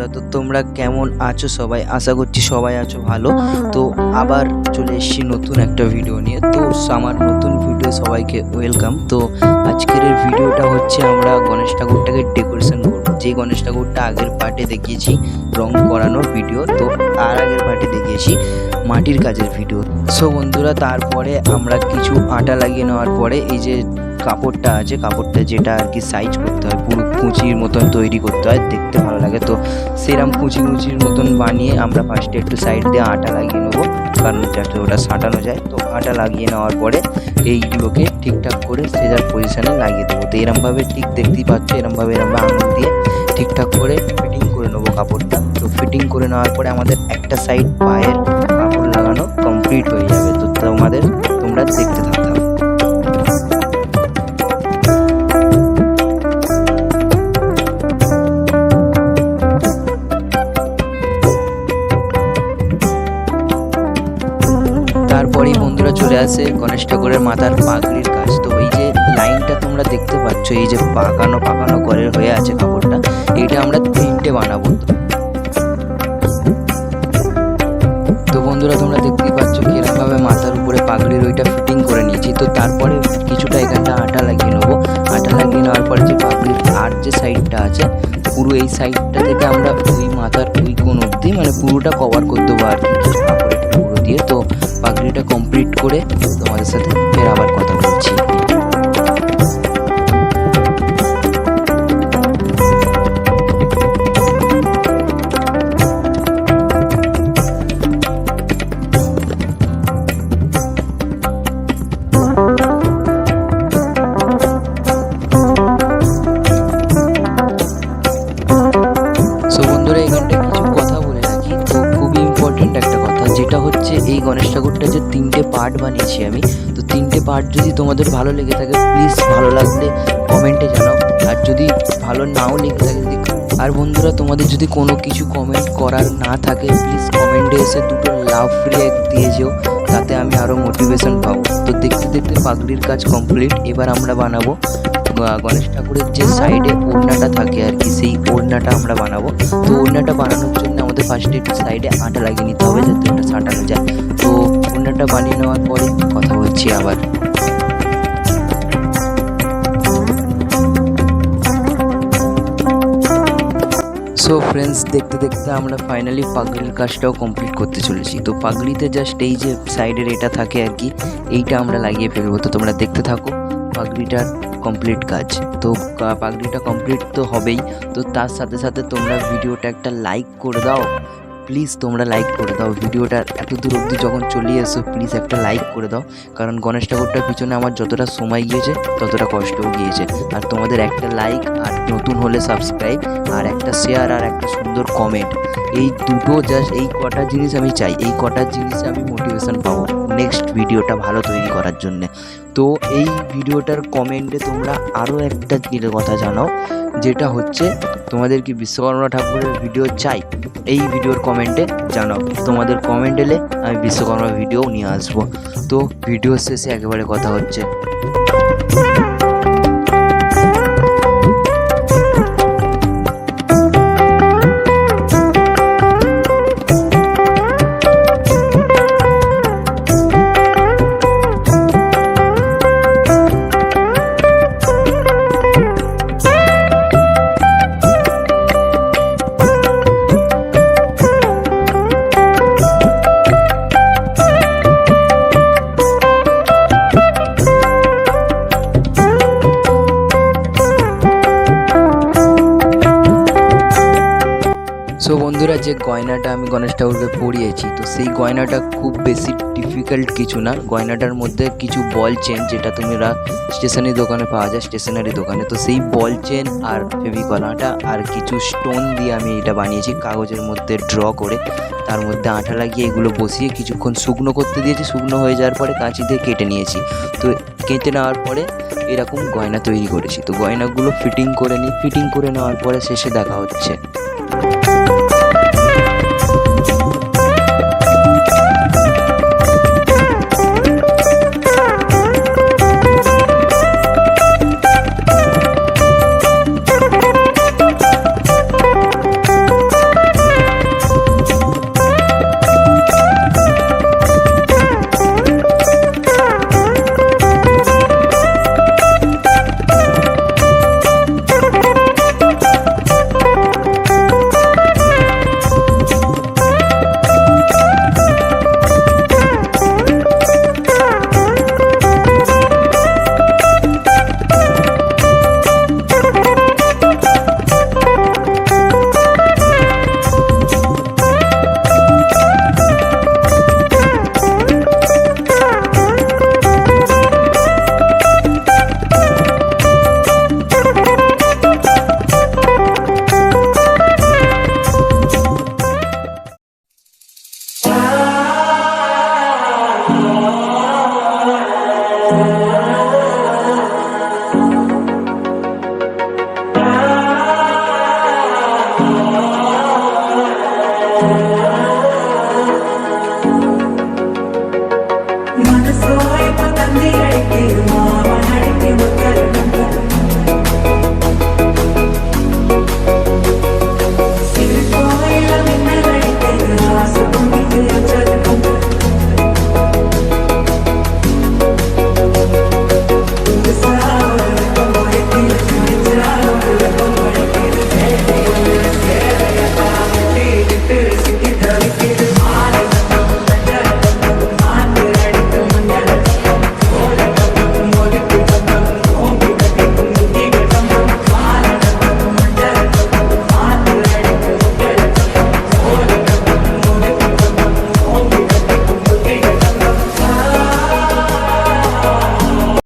বন্ধুরা, তো তোমরা কেমন আছো সবাই? আশা করছি সবাই আছো ভালো। তো আবার চলে এসেছি নতুন একটা ভিডিও নিয়ে। তো আমার নতুন ভিডিও সবাইকে ওয়েলকাম। তো আজকের এই ভিডিওটা হচ্ছে আমরা গণেশ ঠাকুরটাকে ডেকোরেশন করবো। যে গণেশ ঠাকুরটা আগের পার্টে দেখিয়েছি রং করানোর ভিডিও, তো তার আগের পার্টে দেখিয়েছি মাটির কাজের ভিডিও। সো বন্ধুরা, তারপরে আমরা কিছু আটা লাগিয়ে নেওয়ার পরে এই যে কাপড়টা আছে, কাপড়টা যেটা আর কি সাইজ করতে হয়, পুরো কুঁচির মতন তৈরি করতে হয়, দেখতে ভালো লাগে। তো সেরকম কুচির মতন বানিয়ে আমরা ফার্স্টে একটু সাইড দিয়ে আটা লাগিয়ে নেবো, কারণ যাতে ওটা সাঁটানো যায়। তো আটা লাগিয়ে নেওয়ার পরে এইগুলোকে ঠিকঠাক করে সেজার পজিশানে লাগিয়ে দেবো। তো এরমভাবে ঠিক দেখতেই পাচ্ছ, এরমভাবে আঙুল দিয়ে ঠিকঠাক করে ফিটিং করে নেবো কাপড়টা। তো ফিটিং করে নেওয়ার পরে আমাদের একটা সাইড পায়ের কাপড় লাগানো কমপ্লিট হয়ে যাবে। তো তোমরা দেখতে থাকো। তারপরেই বন্ধুরা চলে আসে গণেশ ঠাকুরের মাথার পাগড়ির কাজ। তো এই যে লাইনটা তোমরা দেখতে পাচ্ছ, এই যে পাকানো করে হয়ে আছে কাপড়টা, এইটা আমরা তিনটে বানাবো। তো বন্ধুরা, তোমরা দেখতেই পাচ্ছ কিরকমভাবে মাথার উপরে পাগড়ির ওইটা ফিটিং করে নিয়েছি। তো তারপরে কিছুটা এখানটা আটা লাগিয়ে নেবো। আটা লাগিয়ে নেওয়ার পরে যে পাগড়ির আর যে সাইডটা আছে, পুরো এই সাইডটা থেকে আমরা ওই মাথার ওই কোণ অবধি মানে পুরোটা কভার করতে দেবো আর কি, কিছু কাপড়ের টুকরো দিয়ে। তো পাগড়িটা কমপ্লিট করে তোমাদের সাথে ফের আবার কথা বলছি। যেটা হচ্ছে এই গণেশ ঠাকুরটা যে তিনটে পার্ট বানিয়েছি আমি, তো তিনটে পার্ট যদি তোমাদের ভালো লেগে থাকে প্লিজ ভালো লাগলে কমেন্টে জানাও, আর যদি ভালো নাও লেগে থাকে আর বন্ধুরা, তোমাদের যদি কোনো কিছু কমেন্ট করার না থাকে প্লিজ কমেন্টে এসে দুটো লাভ রিঅ্যাক্ট দিয়ে যেও, তাতে আমি আরও মোটিভেশন পাবো। তো দেখতে দেখতে পাগড়ির কাজ কমপ্লিট। এবার আমরা বানাবো গণেশ ঠাকুরের যে সাইডে ওড়নাটা থাকে আর কি, সেই ওড়নাটা আমরা বানাবো। তো ওড়নাটা বানানোর জন্য আমাদের ফার্স্টে একটু সাইডে আটা লাগিয়ে নিতে হবে যাতে ওটা সাঁটানো যায়। তো ওড়নাটা বানিয়ে নেওয়ার পরে কথা বলছি আবার। সো ফ্রেন্ডস, দেখতে দেখতে আমরা ফাইনালি পাগড়ির কাজটাও কমপ্লিট করতে চলেছি। তো পাগড়িতে জাস্ট এই যে সাইডের এটা থাকে আর কি, এইটা আমরা লাগিয়ে ফেলবো। তো তোমরা দেখতে থাকো পাগড়িটার কমপ্লিট কাজ। তো পাগড়িটা কমপ্লিট তো হবেই, তো তার সাথে সাথে তোমরা ভিডিওটা একটা লাইক করে দাও প্লিজ। তোমরা লাইক করে দাও, ভিডিওটা এত দূর অবধি যখন চলে এসো প্লিজ একটা লাইক করে দাও, কারণ গণেশ ঠাকুরটার পিছনে আমার যতটা সময় গিয়েছে ততটা কষ্টও গিয়েছে। আর তোমাদের একটা লাইক, আর নতুন হলে সাবস্ক্রাইব, আর একটা শেয়ার, আর একটা সুন্দর কমেন্ট, এই দুটো জাস্ট এই কটা জিনিস আমি চাই। এই কটা জিনিসে আমি মোটিভেশন পাবো নেক্সট ভিডিওটা ভালো তৈরি করার জন্যে। তো এই ভিডিওটার কমেন্টে তোমরা আরও একটা কথা জানাও, যেটা হচ্ছে তোমাদের কি বিশ্বকর্মা ঠাকুরের ভিডিও চাই, এই ভিডিওর কমেন্টে জানাও। তোমাদের কমেন্ট এলে আমি বিশ্বকর্মা ভিডিও নিয়ে আসবো। তো ভিডিও শেষে একেবারে কথা হচ্ছে। সো বন্ধুরা, যে গয়নাটা আমি গণেশ ঠাকুরকে পরিয়েছি, তো সেই গয়নাটা খুব বেশি ডিফিকাল্ট কিছু না। গয়নাটার মধ্যে কিছু বল চেন, যেটা তোমরা স্টেশনারি দোকানে পাওয়া যায়, স্টেশনারি দোকানে, তো সেই বল চেন আর ফেভিকলাটা আর কিছু স্টোন দিয়ে আমি এটা বানিয়েছি, কাগজের মধ্যে ড্র করে তার মধ্যে আঠা লাগিয়ে এগুলো বসিয়ে কিছুক্ষণ শুকনো করতে দিয়েছি। শুকনো হয়ে যাওয়ার পরে কাঁচি দিয়ে কেটে নিয়েছি। তো কেটে নেওয়ার পরে এরকম গয়না তৈরি করেছি। তো গয়নাগুলো ফিটিং করে নিই। ফিটিং করে নেওয়ার পরে শেষে দেখা হচ্ছে। Soy patandi